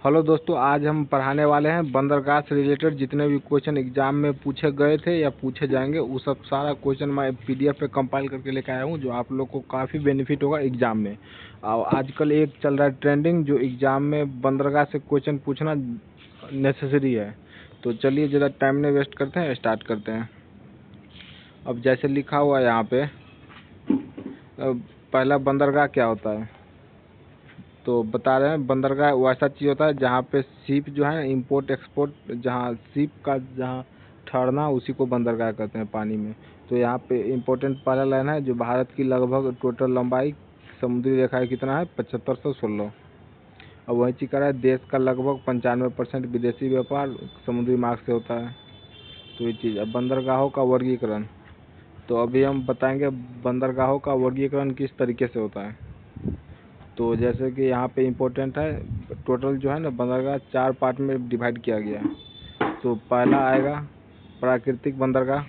Hello दोस्तों, आज हम पढ़ाने वाले हैं बंदरगाह से रिलेटेड जितने भी क्वेश्चन एग्जाम में पूछे गए थे या पूछे जाएंगे वो सब सारा क्वेश्चन मैं पीडीएफ पे कंपाइल करके लेके आया हूँ, जो आप लोग को काफ़ी बेनिफिट होगा एग्जाम में। और आजकल एक चल रहा है ट्रेंडिंग, जो एग्जाम में बंदरगाह से क्वेश्चन पूछना नेसेसरी है। तो चलिए ज़्यादा टाइम नहीं वेस्ट करते हैं, स्टार्ट करते हैं। अब जैसे लिखा हुआ है यहाँ पे, पहला बंदरगाह क्या होता है तो बता रहे हैं। बंदरगाह वैसा चीज़ होता है जहाँ पे शिप जो है इंपोर्ट एक्सपोर्ट, जहाँ शिप का जहाँ ठहरना उसी को बंदरगाह कहते हैं पानी में। तो यहाँ पे इम्पोर्टेंट पहला लाइन है, जो भारत की लगभग टोटल लंबाई समुद्री रेखा है कितना है 7516। अब वही चीज कह रहा है, देश का लगभग 95% विदेशी व्यापार समुद्री मार्ग से होता है। तो ये चीज़। अब बंदरगाहों का वर्गीकरण, तो अभी हम बताएंगे बंदरगाहों का वर्गीकरण किस तरीके से होता है। तो जैसे कि यहाँ पे इम्पोर्टेंट है, टोटल जो है ना बंदरगाह 4 पार्ट में डिवाइड किया गया है। तो पहला आएगा प्राकृतिक बंदरगाह,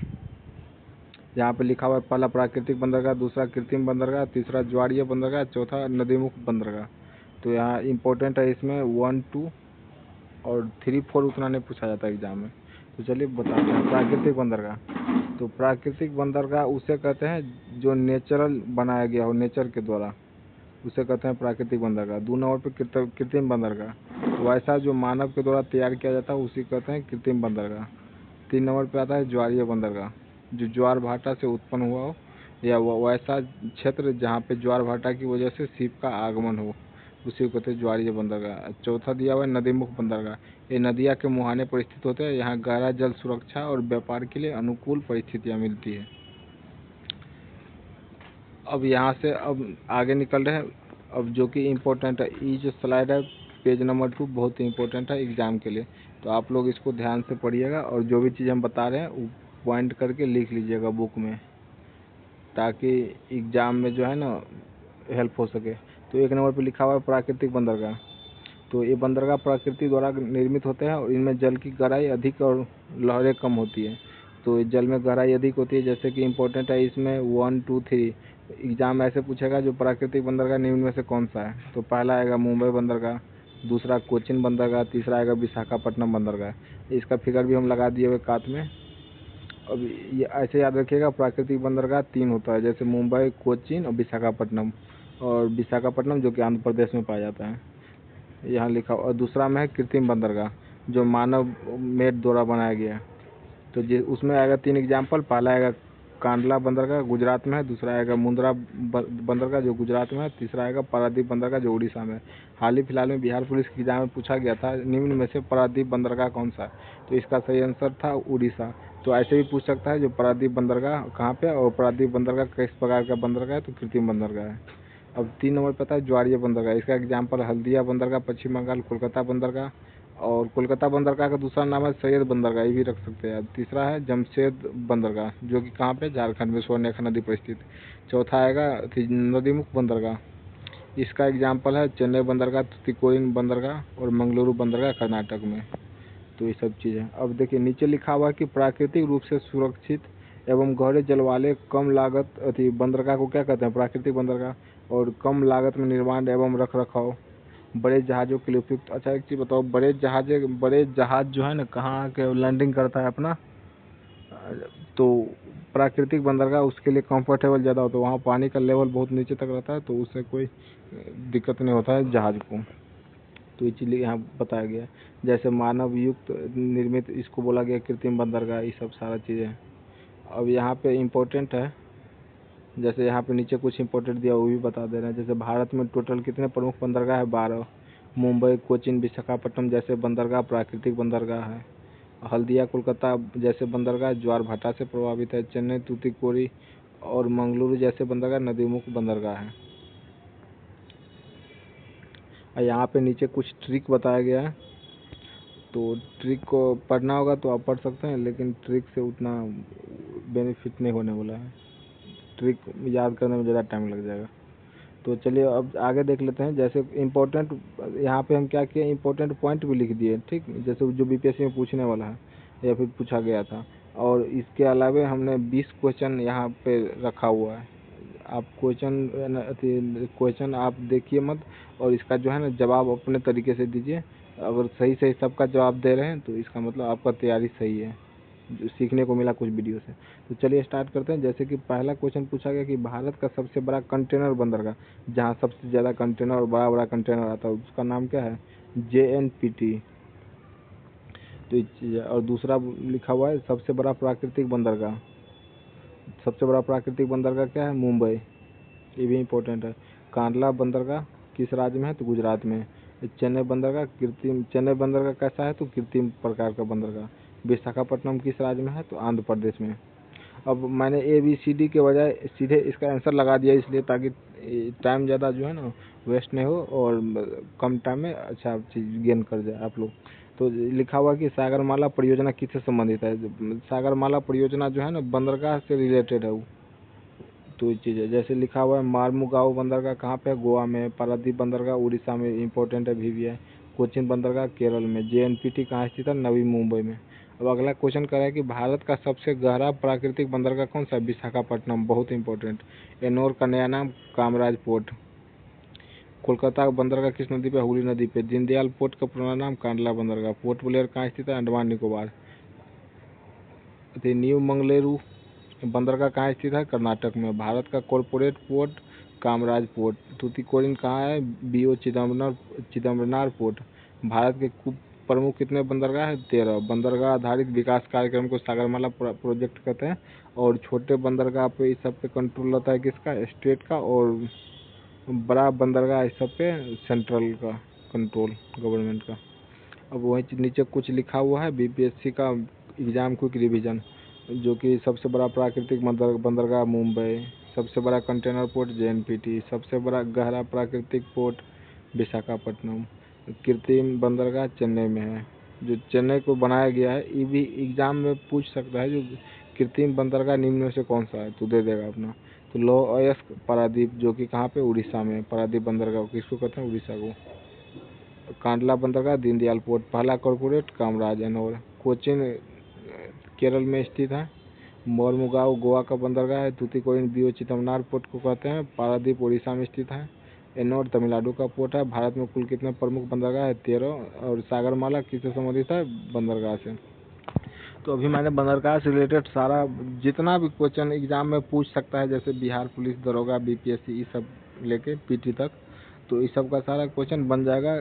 यहाँ पे लिखा हुआ है पहला प्राकृतिक बंदरगाह, दूसरा कृत्रिम बंदरगाह, तीसरा ज्वारीय बंदरगाह, चौथा नदीमुख बंदरगाह। तो यहाँ इम्पोर्टेंट है, इसमें 1, 2 और 3, 4 उतना नहीं पूछा जाता एग्जाम में। तो चलिए बताते हैं प्राकृतिक बंदरगाह। तो प्राकृतिक बंदरगाह उसे कहते हैं जो नेचुरल बनाया गया हो, नेचर के द्वारा, उसे कहते हैं प्राकृतिक बंदरगाह। 2 नंबर पे कृत्रिम बंदरगाह, तो ऐसा जो मानव के द्वारा तैयार किया जाता है उसी कहते हैं कृत्रिम बंदरगाह। 3 नंबर पे आता है ज्वारीय बंदरगाह, जो ज्वार भाटा से उत्पन्न हुआ हो या वैसा क्षेत्र जहाँ पे ज्वार भाटा की वजह से शिप का आगमन हो, उसी को कहते हैं ज्वारीय बंदरगाह। चौथा दिया हुआ है नदीमुख बंदरगाह, ये नदियाँ के मुहाने पर स्थित होते हैं, यहाँ गहरा जल सुरक्षा और व्यापार के लिए अनुकूल परिस्थितियाँ मिलती है। अब यहाँ से अब आगे निकल रहे हैं, अब जो कि इम्पोर्टेंट है, ये जो स्लाइड है पेज नंबर 2 बहुत ही इम्पोर्टेंट है एग्जाम के लिए। तो आप लोग इसको ध्यान से पढ़िएगा और जो भी चीज़ हम बता रहे हैं वो पॉइंट करके लिख लीजिएगा बुक में, ताकि एग्जाम में जो है ना हेल्प हो सके। तो 1 नंबर पे लिखा हुआ है प्राकृतिक बंदरगाह। तो ये बंदरगाह प्रकृति द्वारा निर्मित होते हैं और इनमें जल की गहराई अधिक और लहरें कम होती है। तो जल में गहराई अधिक होती है, जैसे कि इम्पोर्टेंट है इसमें 1, 2, 3 एग्जाम ऐसे पूछेगा जो प्राकृतिक बंदरगाह निम्न में से कौन सा है। तो पहला आएगा मुंबई बंदरगाह, दूसरा कोचिन बंदरगाह, तीसरा आएगा विशाखापट्टनम बंदरगाह। इसका फिगर भी हम लगा दिए हुए कात में। अब ये ऐसे याद रखिएगा, प्राकृतिक बंदरगाह 3 होता है, जैसे मुंबई, कोचीन और विशाखापट्टनम। और विशाखापट्टनम जो कि आंध्र प्रदेश में पाया जाता है, यहाँ लिखा। और दूसरा में है कृत्रिम बंदरगाह, जो मानव मेड द्वारा बनाया गया है। तो उसमें आएगा 3 एग्जाम्पल, पहला आएगा कांडला बंदरगाह गुजरात में है, दूसरा आएगा मुंद्रा बंदरगाह जो गुजरात में है, तीसरा आएगा पारादीप बंदरगाह जो उड़ीसा में है। हाल ही फिलहाल में बिहार पुलिस के एग्जाम में पूछा गया था निम्न में से पारादीप बंदरगाह कौन सा है, तो इसका सही आंसर था उड़ीसा। तो ऐसे भी पूछ सकता है जो पारादीप बंदरगाह कहाँ पे और पारादीप बंदरगाह किस प्रकार का बंदरगाह है, तो कृत्रिम बंदरगाह है। अब 3 नंबर पे आता है ज्वारीय बंदरगाह, इसका एग्जाम्पल हल्दिया बंदरगाह पश्चिम बंगाल, कोलकाता बंदरगाह। और कोलकाता बंदरगाह का दूसरा नाम है सैयद बंदरगाह, ये भी रख सकते हैं। तीसरा है जमशेद बंदरगाह जो कि कहाँ पे, झारखंड में स्वर्णरेखा नदी पर स्थित। चौथा आएगा नदीमुख बंदरगाह, इसका एग्जाम्पल है चेन्नई बंदरगाह, तुतीकोरिन बंदरगाह और मंगलुरु बंदरगाह कर्नाटक में। तो ये सब चीज़ें। अब देखिए नीचे लिखा हुआ है कि प्राकृतिक रूप से सुरक्षित एवं गहरे जल वाले कम लागत बंदरगाह को क्या कहते हैं, प्राकृतिक बंदरगाह। और कम लागत में निर्माण एवं रख रखाव बड़े जहाज़ों के लिए उपयुक्त। अच्छा एक चीज़ बताओ, बड़े जहाज़ जो है ना कहाँ के लैंडिंग करता है अपना, तो प्राकृतिक बंदरगाह उसके लिए कंफर्टेबल ज़्यादा होता है, वहाँ पानी का लेवल बहुत नीचे तक रहता है, तो उससे कोई दिक्कत नहीं होता है जहाज़ को। तो इसीलिए यहाँ बताया गया, जैसे मानव युक्त निर्मित इसको बोला गया कृत्रिम बंदरगाह, ये सब सारा चीज़ें। अब यहाँ पे इम्पोर्टेंट है, जैसे यहाँ पे नीचे कुछ इंपॉर्टेंट दिया वो भी बता दे रहे हैं। जैसे भारत में टोटल कितने प्रमुख बंदरगाह है, 12। मुंबई, कोचीन, विशाखापट्टनम जैसे बंदरगाह प्राकृतिक बंदरगाह है। हल्दिया, कोलकाता जैसे बंदरगाह ज्वार भाटा से प्रभावित है। चेन्नई, तूतीकोरी और मंगलुरु जैसे बंदरगाह नदीमुख बंदरगाह है। और यहाँ पे नीचे कुछ ट्रिक बताया गया है, तो ट्रिक को पढ़ना होगा तो आप पढ़ सकते हैं, लेकिन ट्रिक से उतना बेनिफिट नहीं होने वाला है, ट्रिक याद करने में ज़्यादा टाइम लग जाएगा। तो चलिए अब आगे देख लेते हैं। जैसे इम्पोर्टेंट यहाँ पे हम क्या किए, इम्पोर्टेंट पॉइंट भी लिख दिए, ठीक, जैसे जो बीपीएससी में पूछने वाला है या फिर पूछा गया था। और इसके अलावा हमने 20 क्वेश्चन यहाँ पे रखा हुआ है, आप क्वेश्चन आप देखिए मत, और इसका जो है ना जवाब अपने तरीके से दीजिए। अगर सही सही सबका जवाब दे रहे हैं तो इसका मतलब आपका तैयारी सही है, जो सीखने को मिला कुछ वीडियो से। तो चलिए स्टार्ट करते हैं। जैसे कि पहला क्वेश्चन पूछा गया कि भारत का सबसे बड़ा कंटेनर बंदरगाह, जहाँ सबसे ज़्यादा कंटेनर और बड़ा बड़ा कंटेनर आता है, उसका नाम क्या है? JNPT। तो और दूसरा लिखा हुआ है सबसे बड़ा प्राकृतिक बंदरगाह। सबसे बड़ा प्राकृतिक बंदरगाह क्या है? मुंबई। ये भी इम्पोर्टेंट है। कांडला बंदरगाह किस राज्य में है? तो गुजरात में। चेन्नई बंदरगाह कृत्रिम, चेन्नई बंदरगाह कैसा है? तो कृत्रिम प्रकार का बंदरगाह। विशाखापट्टनम किस राज्य में है? तो आंध्र प्रदेश में। अब मैंने ABCD के बजाय सीधे इसका आंसर लगा दिया, इसलिए ताकि टाइम ज़्यादा जो है ना वेस्ट नहीं हो, और कम टाइम में अच्छा चीज़ गेन कर जाए आप लोग। तो लिखा हुआ कि सागरमाला परियोजना किससे संबंधित है? सागरमाला परियोजना जो है ना बंदरगाह से रिलेटेड है वो। तो ये चीज़ है। जैसे लिखा हुआ है मार्मुगाओ बंदरगाह कहाँ पे है? गोवा में। पारादीप बंदरगाह उड़ीसा में, इंपॉर्टेंट है VVI। कोचीन बंदरगाह केरल में। JNPT कहाँ स्थित है? नवी मुंबई में। अब अगला क्वेश्चन कर रहा है कि भारत का सबसे गहरा प्राकृतिक बंदरगाह कौन सा है? विशाखापट्टनम, बहुत इंपॉर्टेंट। एनोर का नया नाम कामराज पोर्ट। कोलकाता बंदरगाह किस नदी पे? हुगली नदी पे। दीनदयाल पोर्ट का पुराना नाम कांडला बंदरगाह। पोर्ट ब्लेयर कहाँ स्थित है? अंडमान निकोबार। न्यू मंगलेरू बंदरगाह कहाँ स्थित है? कर्नाटक में। भारत का corporate port Kamaraj port. Tuticorin कहाँ है? BO Chidambaranar port. भारत के प्रमुख कितने बंदरगाह है? 13। बंदरगाह आधारित विकास कार्यक्रम को सागरमाला प्रोजेक्ट कहते हैं। और छोटे बंदरगाह पे इस सब पे कंट्रोल रहता है किसका? स्टेट का। और बड़ा बंदरगाह इस सब पे सेंट्रल का कंट्रोल, गवर्नमेंट का। अब वहीं नीचे कुछ लिखा हुआ है BPSC का एग्जाम क्विक रिवीजन, जो कि सबसे बड़ा प्राकृतिक बंदरगाह मुंबई, सबसे बड़ा कंटेनर पोर्ट JNPT, सबसे बड़ा गहरा प्राकृतिक पोर्ट विशाखापट्टनम, कृत्रिम बंदरगाह चेन्नई में है। जो चेन्नई को बनाया गया है, ये भी एग्जाम में पूछ सकता है, जो कृत्रिम बंदरगाह निम्न में से कौन सा है, तो दे देगा अपना। तो लौह अयस्क पारादीप, जो कि कहाँ पे? उड़ीसा में। पारादीप बंदरगाह किसको कहते हैं? उड़ीसा को। कांडला बंदरगाह दीनदयाल पोर्ट। पहला कॉरपोरेट कामराज एनोर। कोचीन केरल में स्थित है। मोरमुगाओ गोवा का बंदरगाह है। तूतीकोरिन BO चिदम्बरनार पोर्ट को कहते हैं। पारादीप उड़ीसा में स्थित है। एनोर तमिलनाडु का पोर्ट है। भारत में कुल कितने प्रमुख बंदरगाह है? 13। और सागरमाला किससे संबंधित है? बंदरगाह से। तो अभी मैंने बंदरगाह से रिलेटेड सारा जितना भी क्वेश्चन एग्जाम में पूछ सकता है, जैसे बिहार पुलिस, दरोगा, BPSC, ये सब लेके PT तक, तो इस सब का सारा क्वेश्चन बन जाएगा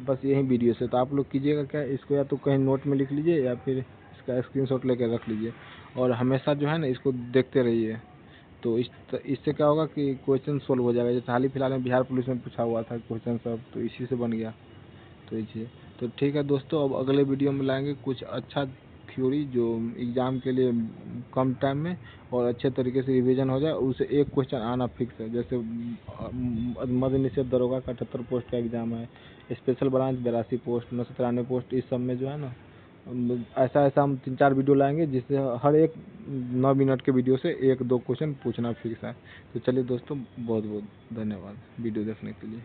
बस यही वीडियो से। तो आप लोग कीजिएगा क्या, इसको या तो कहीं नोट में लिख लीजिए या फिर इसका स्क्रीनशॉट लेकर रख लीजिए, और हमेशा जो है ना इसको देखते रहिए। तो इससे क्या होगा कि क्वेश्चन सोल्व हो जाएगा। जैसे हाल ही फिलहाल में बिहार पुलिस में पूछा हुआ था क्वेश्चन सब, तो इसी से बन गया। तो ये चीज़, तो ठीक है दोस्तों, अब अगले वीडियो में लाएंगे कुछ अच्छा थ्योरी जो एग्ज़ाम के लिए कम टाइम में और अच्छे तरीके से रिवीजन हो जाए, उसे एक क्वेश्चन आना फिक्स है। जैसे मद्य निषेध दरोगा का 78 पोस्ट का एग्ज़ाम है। स्पेशल ब्रांच 82 पोस्ट, 993 पोस्ट, इस सब में जो है ना ऐसा ऐसा हम 3-4 वीडियो लाएंगे, जिससे हर एक 9 मिनट के वीडियो से 1-2 क्वेश्चन पूछना फिक्स है। तो चलिए दोस्तों, बहुत बहुत धन्यवाद वीडियो देखने के लिए।